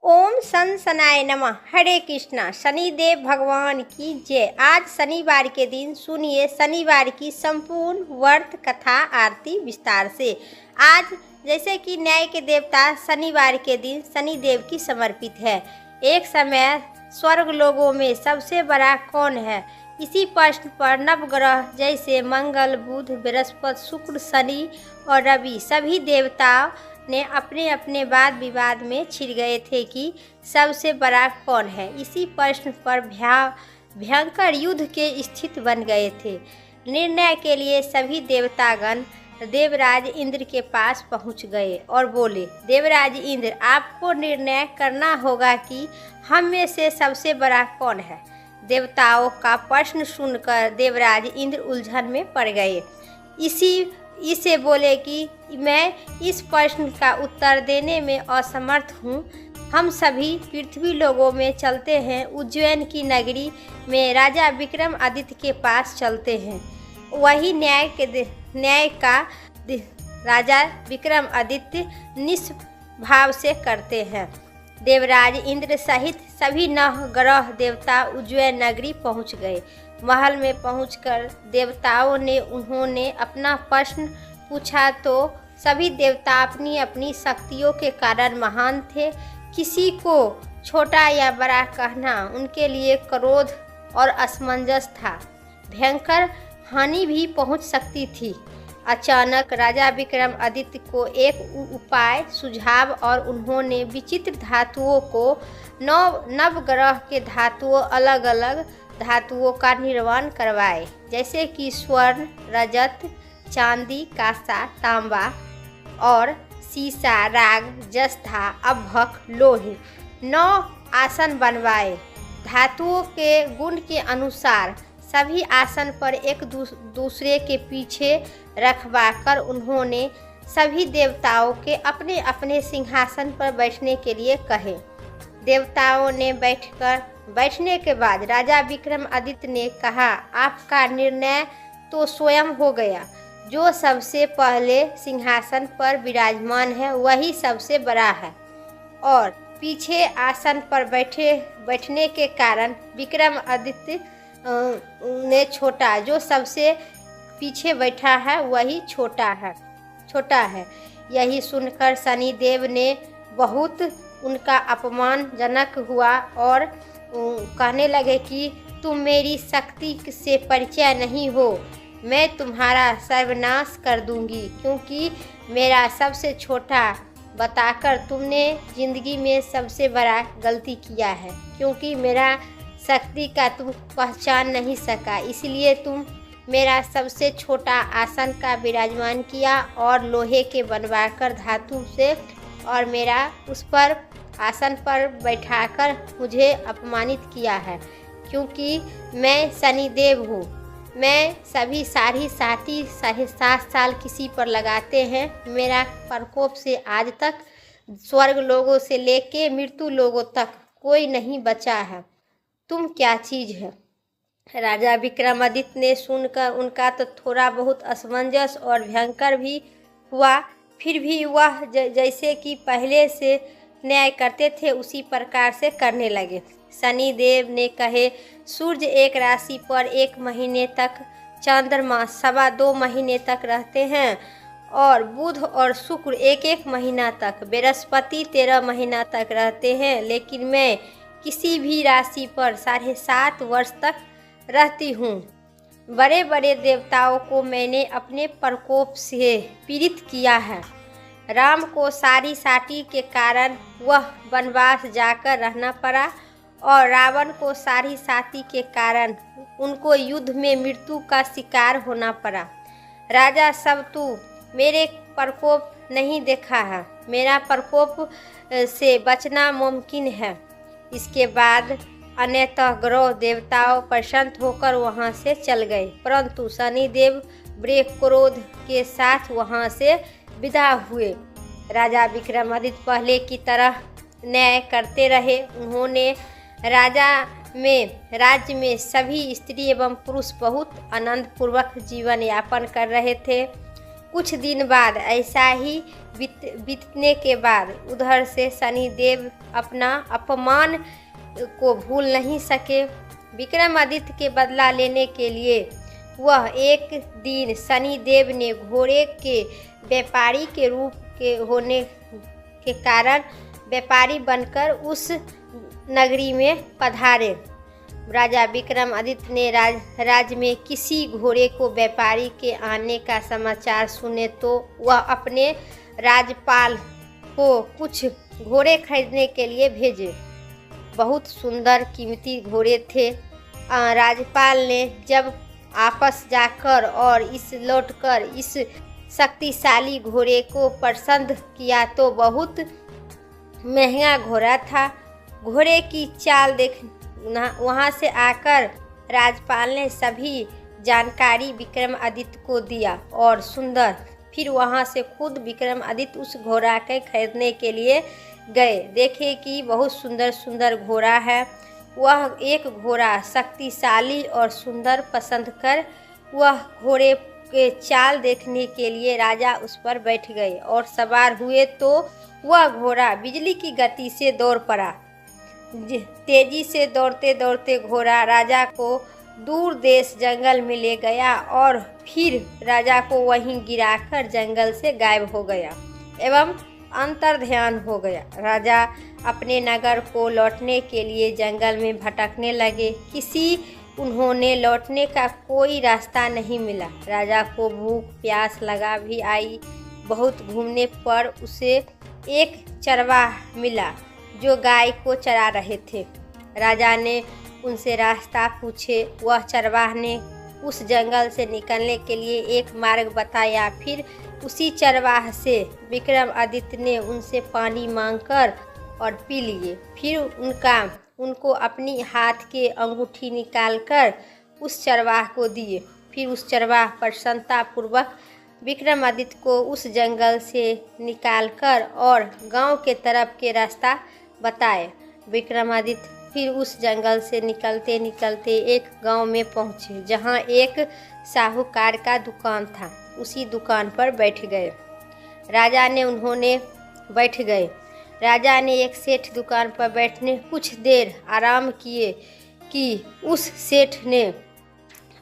ओम सन सनाय नमः। हरे कृष्णा। शनिदेव भगवान की जय। आज शनिवार के दिन सुनिए शनिवार की संपूर्ण व्रत कथा आरती विस्तार से। आज जैसे कि न्याय के देवता शनिवार के दिन शनिदेव की समर्पित है। एक समय स्वर्ग लोगों में सबसे बड़ा कौन है? इसी प्रश्न पर नवग्रह जैसे मंगल, बुध, बृहस्पति, शुक्र, शनि और रवि सभी देवताओं ने अपने अपने वाद विवाद में छिड़ गए थे कि सबसे बड़ा कौन है। इसी प्रश्न पर भयंकर युद्ध के स्थिति बन गए थे। निर्णय के लिए सभी देवतागण देवराज इंद्र के पास पहुंच गए और बोले, देवराज इंद्र, आपको निर्णय करना होगा कि हम में से सबसे बड़ा कौन है। देवताओं का प्रश्न सुनकर देवराज इंद्र उलझन में पड़ गए। इसे बोले कि मैं इस प्रश्न का उत्तर देने में असमर्थ हूँ। हम सभी पृथ्वी लोगों में चलते हैं। उज्जैन की नगरी में राजा विक्रमादित्य के पास चलते हैं। वही न्याय का राजा विक्रमादित्य निष्भाव से करते हैं। देवराज इंद्र सहित सभी नव ग्रह देवता उज्जैन नगरी पहुँच गए। महल में पहुंचकर देवताओं ने उन्होंने अपना प्रश्न पूछा तो सभी देवता अपनी अपनी शक्तियों के कारण महान थे। किसी को छोटा या बड़ा कहना उनके लिए क्रोध और असमंजस था। भयंकर हानि भी पहुंच सकती थी। अचानक राजा विक्रमादित्य को एक उपाय सुझाव और उन्होंने विचित्र धातुओं को नवग्रह के धातुओं अलग अलग धातुओं का निर्माण करवाए, जैसे कि स्वर्ण, रजत, चांदी, कांसा, तांबा और सीसा, राग, जस्ता, अभ्भक, लोहे। 9 आसन बनवाए। धातुओं के गुण के अनुसार सभी आसन पर एक दूसरे के पीछे रखवाकर उन्होंने सभी देवताओं के अपने अपने सिंहासन पर बैठने के लिए कहे। देवताओं ने बैठने के बाद राजा विक्रमादित्य ने कहा, आपका निर्णय तो स्वयं हो गया। जो सबसे पहले सिंहासन पर विराजमान है वही सबसे बड़ा है और पीछे आसन पर बैठने के कारण विक्रमादित्य ने छोटा, जो सबसे पीछे बैठा है वही छोटा है। यही सुनकर शनिदेव ने बहुत उनका अपमानजनक हुआ और कहने लगे कि तुम मेरी शक्ति से परिचय नहीं हो। मैं तुम्हारा सर्वनाश कर दूंगी, क्योंकि मेरा सबसे छोटा बताकर तुमने जिंदगी में सबसे बड़ा गलती किया है। क्योंकि मेरा शक्ति का तुम पहचान नहीं सका, इसलिए तुम मेरा सबसे छोटा आसन का विराजमान किया और लोहे के बनवाकर धातु से और मेरा उस पर आसन पर बैठाकर मुझे अपमानित किया है। क्योंकि मैं शनिदेव हूँ। मैं सभी साढ़े 7 साल किसी पर लगाते हैं। मेरा प्रकोप से आज तक स्वर्ग लोगों से लेके मृत्यु लोगों तक कोई नहीं बचा है। तुम क्या चीज़ है? राजा विक्रमादित्य ने सुनकर उनका तो थोड़ा बहुत असमंजस और भयंकर भी हुआ। फिर भी वह जैसे कि पहले से न्याय करते थे उसी प्रकार से करने लगे। शनिदेव ने कहे, सूर्य एक राशि पर 1 महीने तक, चंद्रमा 2.25 महीने तक रहते हैं और बुध और शुक्र 1 महीना तक, बृहस्पति 13 महीना तक रहते हैं। लेकिन मैं किसी भी राशि पर 7.5 वर्ष तक रहती हूँ। बड़े बड़े देवताओं को मैंने अपने प्रकोप से पीड़ित किया है। राम को साटी के कारण वह वनवास जाकर रहना पड़ा और रावण को साटी के कारण उनको युद्ध में मृत्यु का शिकार होना पड़ा। राजा सब तू मेरे प्रकोप नहीं देखा है। मेरा प्रकोप से बचना मुमकिन है। इसके बाद अन्यतः ग्रह देवताओं प्रसन्न होकर वहां से चल गए, परंतु शनिदेव बड़े क्रोध के साथ वहां से विदा हुए। राजा विक्रमादित्य पहले की तरह न्याय करते रहे। उन्होंने राज्य में सभी स्त्री एवं पुरुष बहुत आनंद पूर्वक जीवन यापन कर रहे थे। कुछ दिन बाद ऐसा ही बीतने के बाद उधर से शनिदेव अपना अपमान को भूल नहीं सके। विक्रमादित्य के बदला लेने के लिए वह एक दिन शनिदेव ने घोड़े के व्यापारी के रूप के होने के कारण व्यापारी बनकर उस नगरी में पधारे। राजा विक्रमादित्य ने राज्य में किसी घोड़े को व्यापारी के आने का समाचार सुने तो वह अपने राजपाल को कुछ घोड़े खरीदने के लिए भेजे। बहुत सुंदर कीमती घोड़े थे। राजपाल ने जब आपस जाकर और लौटकर इस शक्तिशाली घोड़े को पसंद किया तो बहुत महंगा घोड़ा था। घोड़े की चाल देखना वहाँ से आकर राजपाल ने सभी जानकारी विक्रमादित्य को दिया और सुंदर फिर वहाँ से खुद विक्रमादित्य उस घोड़ा के खरीदने के लिए गए। देखे कि बहुत सुंदर सुंदर घोड़ा है। वह एक घोड़ा शक्तिशाली और सुंदर पसंद कर वह घोड़े के चाल देखने के लिए राजा उस पर बैठ गए और सवार हुए तो वह घोड़ा बिजली की गति से दौड़ पड़ा। तेजी से दौड़ते दौड़ते घोड़ा राजा को दूर देश जंगल में ले गया और फिर राजा को वहीं गिराकर जंगल से गायब हो गया एवं अंतर्ध्यान हो गया। राजा अपने नगर को लौटने के लिए जंगल में भटकने लगे। उन्होंने लौटने का कोई रास्ता नहीं मिला। राजा को भूख प्यास लगा भी आई। बहुत घूमने पर उसे एक चरवाहा मिला जो गाय को चरा रहे थे। राजा ने उनसे रास्ता पूछे। वह चरवाहा ने उस जंगल से निकलने के लिए एक मार्ग बताया। फिर उसी चरवाहा से विक्रमादित्य ने उनसे पानी मांगकर और पी लिए। फिर उनको अपनी हाथ के अंगूठी निकालकर उस चरवाहा को दिए। फिर उस चरवाहा प्रसन्नतापूर्वक विक्रमादित्य को उस जंगल से निकालकर और गांव के तरफ के रास्ता बताए। विक्रमादित्य फिर उस जंगल से निकलते निकलते एक गांव में पहुंचे जहां एक साहूकार का दुकान था। उसी दुकान पर बैठ गए। राजा ने एक सेठ दुकान पर बैठने कुछ देर आराम किए कि उस सेठ ने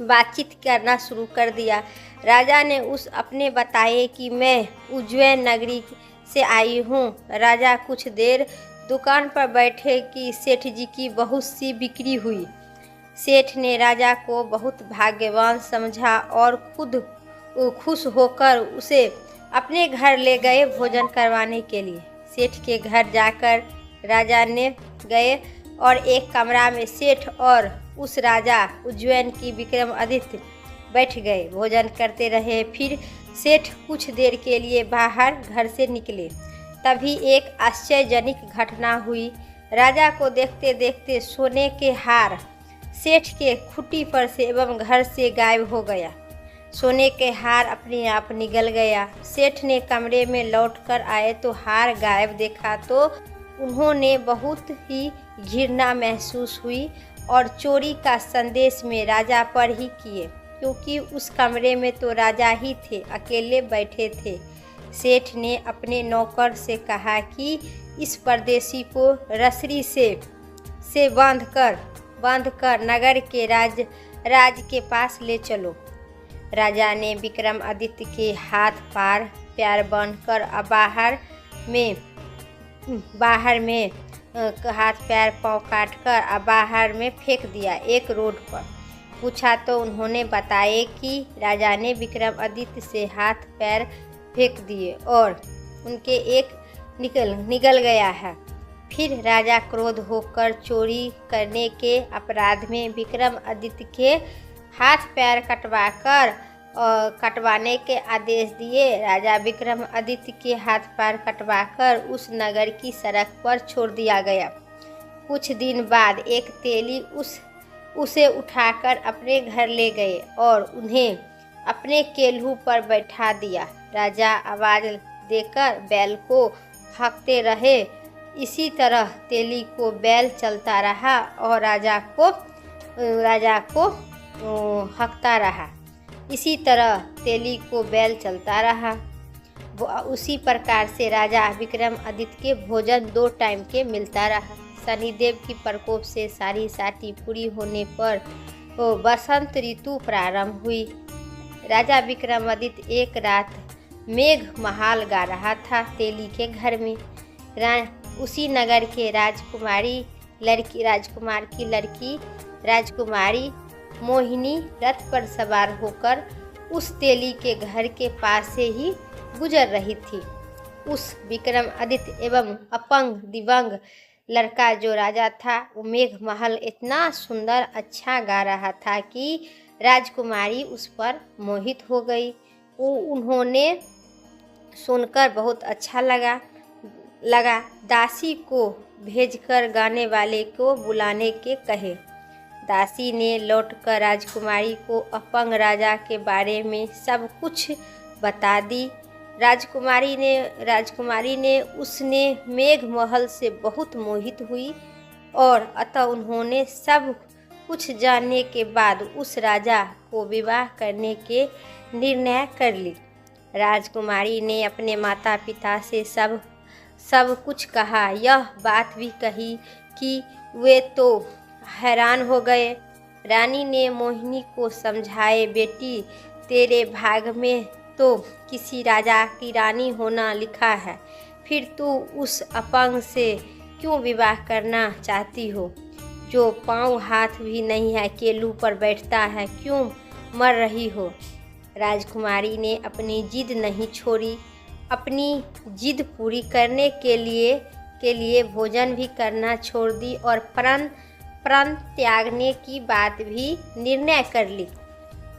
बातचीत करना शुरू कर दिया। राजा ने अपने बताए कि मैं उज्जैन नगरी से आई हूँ। राजा कुछ देर दुकान पर बैठे कि सेठ जी की बहुत सी बिक्री हुई। सेठ ने राजा को बहुत भाग्यवान समझा और खुद खुश होकर उसे अपने घर ले गए भोजन करवाने के लिए। सेठ के घर जाकर राजा ने गए और एक कमरा में सेठ और उस राजा उज्जैन की विक्रमादित्य बैठ गए। भोजन करते रहे। फिर सेठ कुछ देर के लिए बाहर घर से निकले। तभी एक आश्चर्यजनक घटना हुई। राजा को देखते देखते सोने के हार सेठ के खूंटी पर से एवं घर से गायब हो गया। सोने के हार अपने आप निकल गया। सेठ ने कमरे में लौटकर आए तो हार गायब देखा तो उन्होंने बहुत ही घृणा महसूस हुई और चोरी का संदेश में राजा पर ही किए, क्योंकि उस कमरे में तो राजा ही थे, अकेले बैठे थे। सेठ ने अपने नौकर से कहा कि इस परदेशी को रसरी से बांधकर नगर के राज के पास ले चलो। राजा ने विक्रमादित्य के हाथ पैर बांधकर बाहर में हाथ पैर पाँव काटकर बाहर में फेंक दिया एक रोड पर। पूछा तो उन्होंने बताया कि राजा ने विक्रमादित्य से हाथ पैर फेंक दिए और उनके एक निकल गया है। फिर राजा क्रोध होकर चोरी करने के अपराध में विक्रमादित्य के हाथ पैर कटवाने के आदेश दिए। राजा विक्रमादित्य के हाथ पैर कटवाकर उस नगर की सड़क पर छोड़ दिया गया। कुछ दिन बाद एक तेली उसे उठाकर अपने घर ले गए और उन्हें अपने केल्हू पर बैठा दिया। राजा आवाज़ देकर बैल को हाँकते रहे। इसी तरह तेली को बैल चलता रहा और राजा को हाँकता रहा। इसी तरह तेली को बैल चलता रहा। उसी प्रकार से राजा विक्रमादित्य के भोजन 2 टाइम के मिलता रहा। शनिदेव की प्रकोप से सारी साटी पूरी होने पर बसंत ऋतु प्रारंभ हुई। राजा विक्रमादित्य एक रात मेघ महाल गा रहा था तेली के घर में। उसी नगर के राजकुमार की लड़की राजकुमारी मोहिनी रथ पर सवार होकर उस तेली के घर के पास से ही गुजर रही थी। उस विक्रमादित्य एवं अपंग दिव्यांग लड़का जो राजा था, वो मेघ महल इतना सुंदर अच्छा गा रहा था कि राजकुमारी उस पर मोहित हो गई। उन्होंने सुनकर बहुत अच्छा लगा। दासी को भेजकर गाने वाले को बुलाने के कहे। दासी ने लौटकर राजकुमारी को अपंग राजा के बारे में सब कुछ बता दी। राजकुमारी ने उसने मेघ महल से बहुत मोहित हुई और अतः उन्होंने सब कुछ जानने के बाद उस राजा को विवाह करने के निर्णय कर ली। राजकुमारी ने अपने माता पिता से सब कुछ कहा। यह बात भी कही कि वे तो हैरान हो गए। रानी ने मोहिनी को समझाए, बेटी तेरे भाग में तो किसी राजा की रानी होना लिखा है, फिर तू उस अपंग से क्यों विवाह करना चाहती हो, जो पाँव हाथ भी नहीं है, केलू पर बैठता है, क्यों मर रही हो। राजकुमारी ने अपनी जिद नहीं छोड़ी। अपनी जिद पूरी करने के लिए भोजन भी करना छोड़ दी और प्राण त्यागने की बात भी निर्णय कर ली।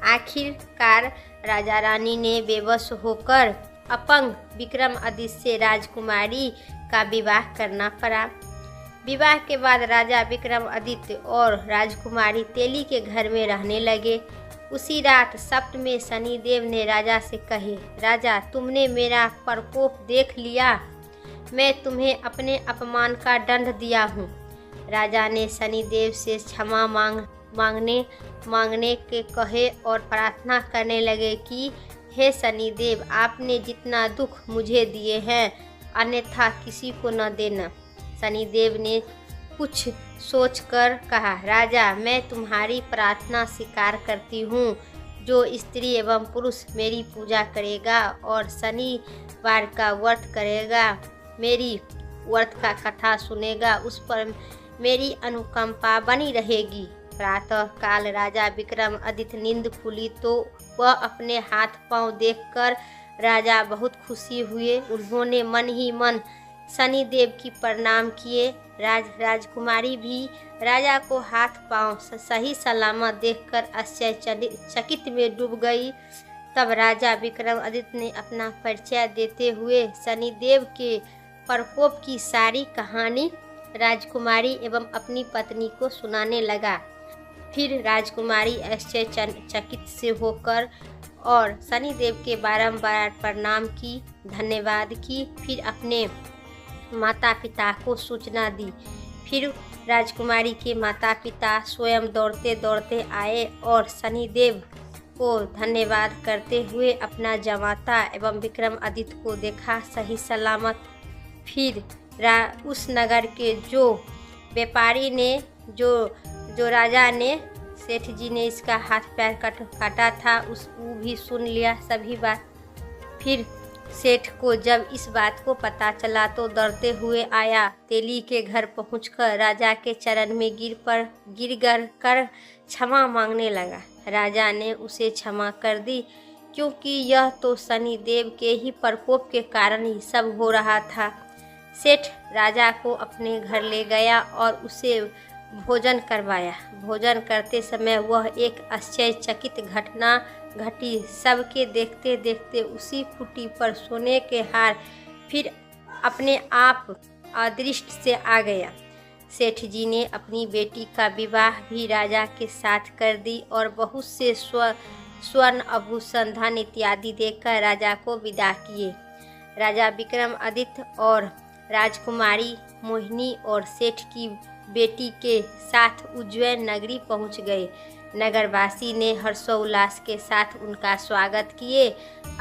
आखिरकार राजा रानी ने बेबस होकर अपंग विक्रमादित्य से राजकुमारी का विवाह करना पड़ा। विवाह के बाद राजा विक्रमादित्य और राजकुमारी तेली के घर में रहने लगे। उसी रात सप्त में शनिदेव ने राजा से कहे, राजा तुमने मेरा प्रकोप देख लिया, मैं तुम्हें अपने अपमान का दंड दिया हूँ। राजा ने शनिदेव से क्षमा मांगने के कहे और प्रार्थना करने लगे कि हे शनिदेव, आपने जितना दुख मुझे दिए हैं अन्यथा किसी को न देना। शनिदेव ने कुछ सोचकर कहा, राजा मैं तुम्हारी प्रार्थना स्वीकार करती हूँ। जो स्त्री एवं पुरुष मेरी पूजा करेगा और शनिवार का व्रत करेगा, मेरी व्रत का कथा सुनेगा, उस पर मेरी अनुकंपा बनी रहेगी। प्रातः काल राजा विक्रमादित्य नींद खुली तो वह अपने हाथ पांव देखकर राजा बहुत खुशी हुए। उन्होंने मन ही मन शनिदेव की प्रणाम किए। राजकुमारी भी राजा को हाथ पांव सही सलामत देखकर आश्चर्यचकित में डूब गई। तब राजा विक्रमादित्य ने अपना परिचय देते हुए शनिदेव के प्रकोप की सारी कहानी राजकुमारी एवं अपनी पत्नी को सुनाने लगा। फिर राजकुमारी आश्चर्यचकित से होकर और शनिदेव के बारंबार प्रणाम की, धन्यवाद की, फिर अपने माता पिता को सूचना दी। फिर राजकुमारी के माता पिता स्वयं दौड़ते दौड़ते आए और शनिदेव को धन्यवाद करते हुए अपना जमाता एवं विक्रमादित्य को देखा सही सलामत। फिर उस नगर के जो व्यापारी ने जो राजा ने सेठ जी ने इसका हाथ पैर काटा था वो भी सुन लिया सभी बात। फिर सेठ को जब इस बात को पता चला तो डरते हुए आया। तेली के घर पहुंचकर राजा के चरण में गिर कर क्षमा मांगने लगा। राजा ने उसे क्षमा कर दी, क्योंकि यह तो शनिदेव के ही प्रकोप के कारण ही सब हो रहा था। सेठ राजा को अपने घर ले गया और उसे भोजन करवाया। भोजन करते समय वह एक आश्चर्यचकित घटना घटी। सबके देखते देखते उसी कुटी पर सोने के हार फिर अपने आप अदृष्ट से आ गया। सेठ जी ने अपनी बेटी का विवाह भी राजा के साथ कर दी और बहुत से स्वर्ण आभूषण धन इत्यादि देकर राजा को विदा किए। राजा विक्रमादित्य और राजकुमारी मोहिनी और सेठ की बेटी के साथ उज्जैन नगरी पहुंच गए। नगरवासी ने हर्षोल्लास के साथ उनका स्वागत किए।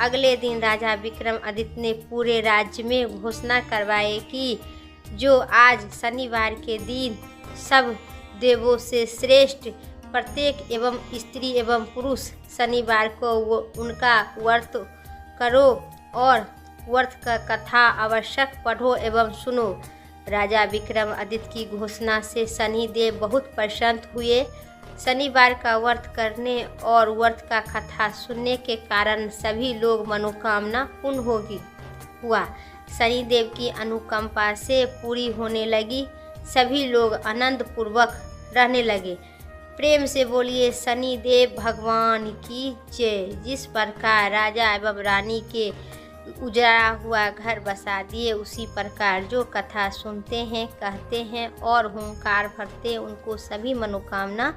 अगले दिन राजा विक्रमादित्य ने पूरे राज्य में घोषणा करवाई कि जो आज शनिवार के दिन सब देवों से श्रेष्ठ प्रत्येक एवं स्त्री एवं पुरुष शनिवार को उनका व्रत करो और व्रत का कथा आवश्यक पढ़ो एवं सुनो। राजा विक्रमादित्य की घोषणा से शनिदेव बहुत प्रसन्न हुए। शनिवार का व्रत करने और व्रत का कथा सुनने के कारण सभी लोग मनोकामना पूर्ण हुआ। शनिदेव की अनुकंपा से पूरी होने लगी। सभी लोग आनंद पूर्वक रहने लगे। प्रेम से बोलिए शनिदेव भगवान की जय। जिस प्रकार राजा एवं रानी के उजाड़ा हुआ घर बसा दिए, उसी प्रकार जो कथा सुनते हैं, कहते हैं और हुंकार भरते उनको सभी मनोकामना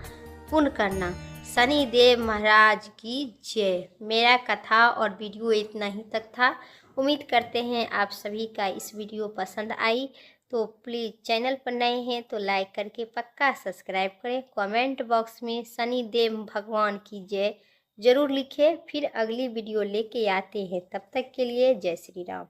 पूर्ण करना। शनिदेव महाराज की जय। मेरा कथा और वीडियो इतना ही तक था। उम्मीद करते हैं आप सभी का इस वीडियो पसंद आई। तो प्लीज़ चैनल पर नए हैं तो लाइक करके पक्का सब्सक्राइब करें। कमेंट बॉक्स में शनिदेव भगवान की जय ज़रूर लिखें। फिर अगली वीडियो लेके आते हैं। तब तक के लिए जय श्री राम।